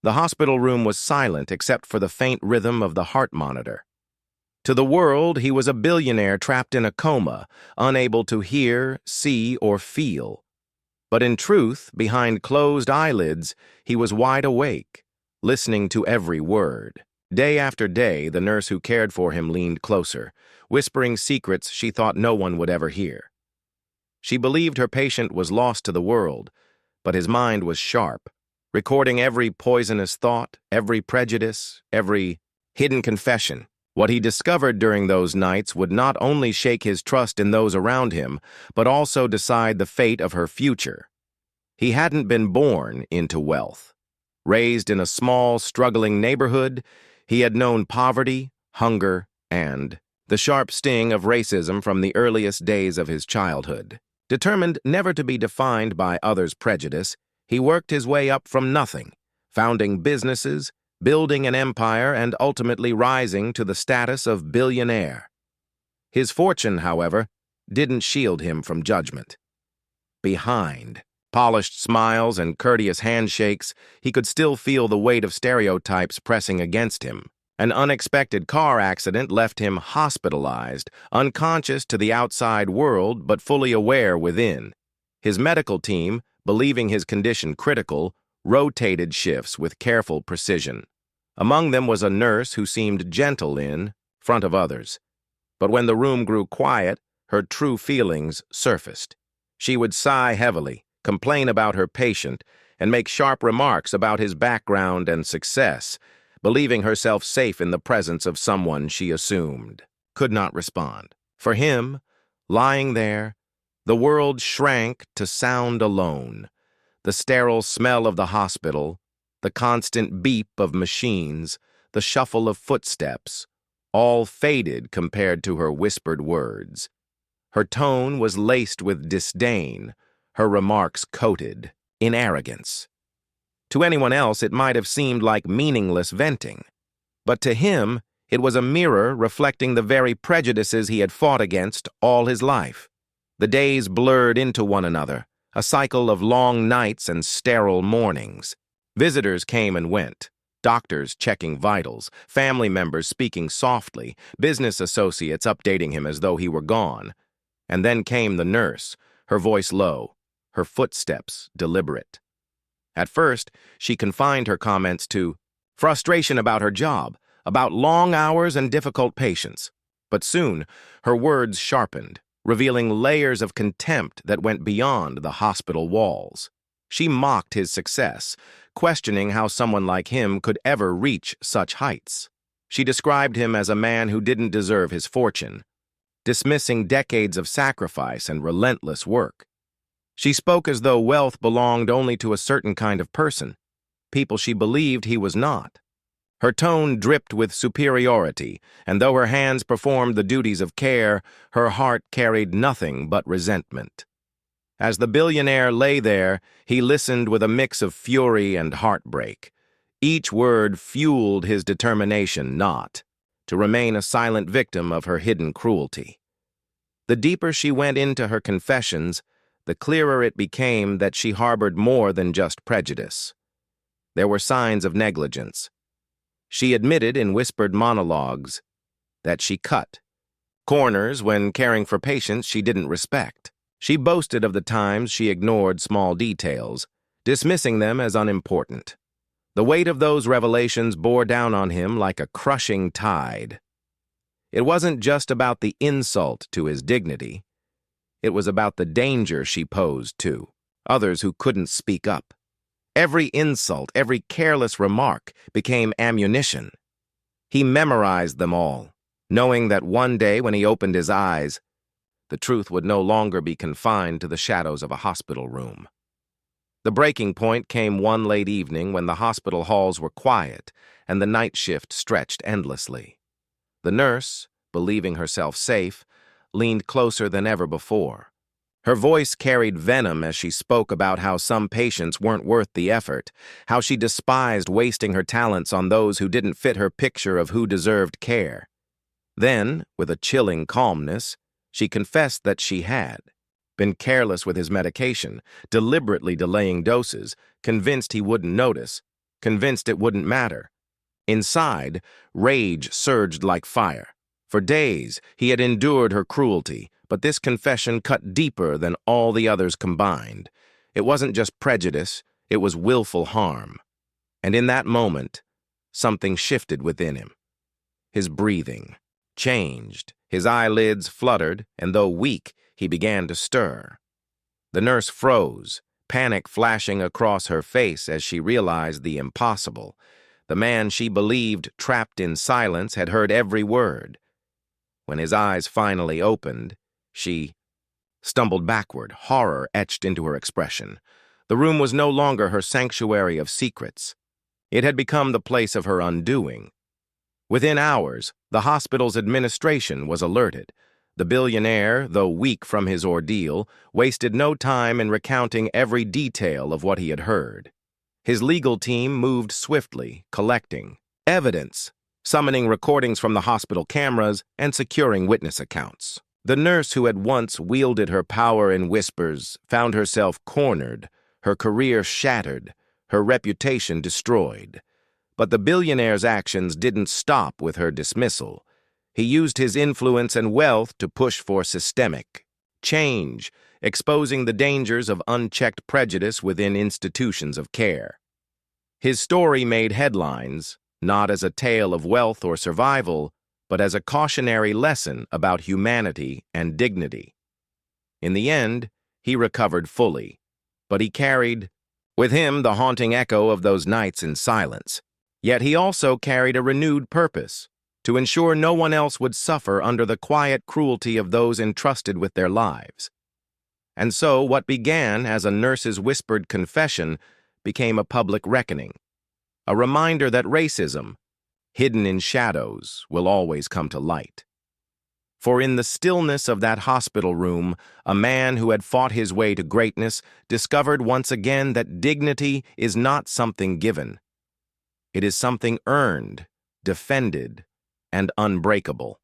The hospital room was silent except for the faint rhythm of the heart monitor. To the world, he was a billionaire trapped in a coma, unable to hear, see, or feel. But in truth, behind closed eyelids, he was wide awake, listening to every word. Day after day, the nurse who cared for him leaned closer, whispering secrets she thought no one would ever hear. She believed her patient was lost to the world, but his mind was sharp, recording every poisonous thought, every prejudice, every hidden confession. What he discovered during those nights would not only shake his trust in those around him, but also decide the fate of her future. He hadn't been born into wealth. Raised in a small, struggling neighborhood, he had known poverty, hunger, and the sharp sting of racism from the earliest days of his childhood. Determined never to be defined by others' prejudice, he worked his way up from nothing, founding businesses, building an empire, and ultimately rising to the status of billionaire. His fortune, however, didn't shield him from judgment. Behind polished smiles and courteous handshakes, he could still feel the weight of stereotypes pressing against him. An unexpected car accident left him hospitalized, unconscious to the outside world but fully aware within. His medical team, believing his condition critical, rotated shifts with careful precision. Among them was a nurse who seemed gentle in front of others. But when the room grew quiet, her true feelings surfaced. She would sigh heavily, complain about her patient, and make sharp remarks about his background and success, believing herself safe in the presence of someone she assumed could not respond. For him, lying there, the world shrank to sound alone. The sterile smell of the hospital, the constant beep of machines, the shuffle of footsteps, all faded compared to her whispered words. Her tone was laced with disdain, her remarks coated in arrogance. To anyone else, it might have seemed like meaningless venting. But to him, it was a mirror reflecting the very prejudices he had fought against all his life. The days blurred into one another, a cycle of long nights and sterile mornings. Visitors came and went, doctors checking vitals, family members speaking softly, business associates updating him as though he were gone. And then came the nurse, her voice low, her footsteps deliberate. At first, she confined her comments to frustration about her job, about long hours and difficult patients. But soon, her words sharpened, revealing layers of contempt that went beyond the hospital walls. She mocked his success, questioning how someone like him could ever reach such heights. She described him as a man who didn't deserve his fortune, dismissing decades of sacrifice and relentless work. She spoke as though wealth belonged only to a certain kind of person, people she believed he was not. Her tone dripped with superiority, and though her hands performed the duties of care, her heart carried nothing but resentment. As the billionaire lay there, he listened with a mix of fury and heartbreak. Each word fueled his determination not to remain a silent victim of her hidden cruelty. The deeper she went into her confessions, the clearer it became that she harbored more than just prejudice. There were signs of negligence. She admitted in whispered monologues that she cut corners when caring for patients she didn't respect. She boasted of the times she ignored small details, dismissing them as unimportant. The weight of those revelations bore down on him like a crushing tide. It wasn't just about the insult to his dignity. It was about the danger she posed to others who couldn't speak up. Every insult, every careless remark became ammunition. He memorized them all, knowing that one day when he opened his eyes, the truth would no longer be confined to the shadows of a hospital room. The breaking point came one late evening when the hospital halls were quiet and the night shift stretched endlessly. The nurse, believing herself safe, leaned closer than ever before. Her voice carried venom as she spoke about how some patients weren't worth the effort, how she despised wasting her talents on those who didn't fit her picture of who deserved care. Then, with a chilling calmness, she confessed that she had been careless with his medication, deliberately delaying doses, convinced he wouldn't notice, convinced it wouldn't matter. Inside, rage surged like fire. For days, he had endured her cruelty, but this confession cut deeper than all the others combined. It wasn't just prejudice, it was willful harm. And in that moment, something shifted within him. His breathing changed, his eyelids fluttered, and though weak, he began to stir. The nurse froze, panic flashing across her face as she realized the impossible. The man she believed trapped in silence had heard every word. When his eyes finally opened, she stumbled backward, horror etched into her expression. The room was no longer her sanctuary of secrets. It had become the place of her undoing. Within hours, the hospital's administration was alerted. The billionaire, though weak from his ordeal, wasted no time in recounting every detail of what he had heard. His legal team moved swiftly, collecting evidence, summoning recordings from the hospital cameras, and securing witness accounts. The nurse who had once wielded her power in whispers found herself cornered, her career shattered, her reputation destroyed. But the billionaire's actions didn't stop with her dismissal. He used his influence and wealth to push for systemic change, exposing the dangers of unchecked prejudice within institutions of care. His story made headlines, not as a tale of wealth or survival, but as a cautionary lesson about humanity and dignity. In the end, he recovered fully, but he carried with him the haunting echo of those nights in silence. Yet he also carried a renewed purpose, to ensure no one else would suffer under the quiet cruelty of those entrusted with their lives. And so what began as a nurse's whispered confession became a public reckoning, a reminder that racism, hidden in shadows, will always come to light. For in the stillness of that hospital room, a man who had fought his way to greatness discovered once again that dignity is not something given. It is something earned, defended, and unbreakable.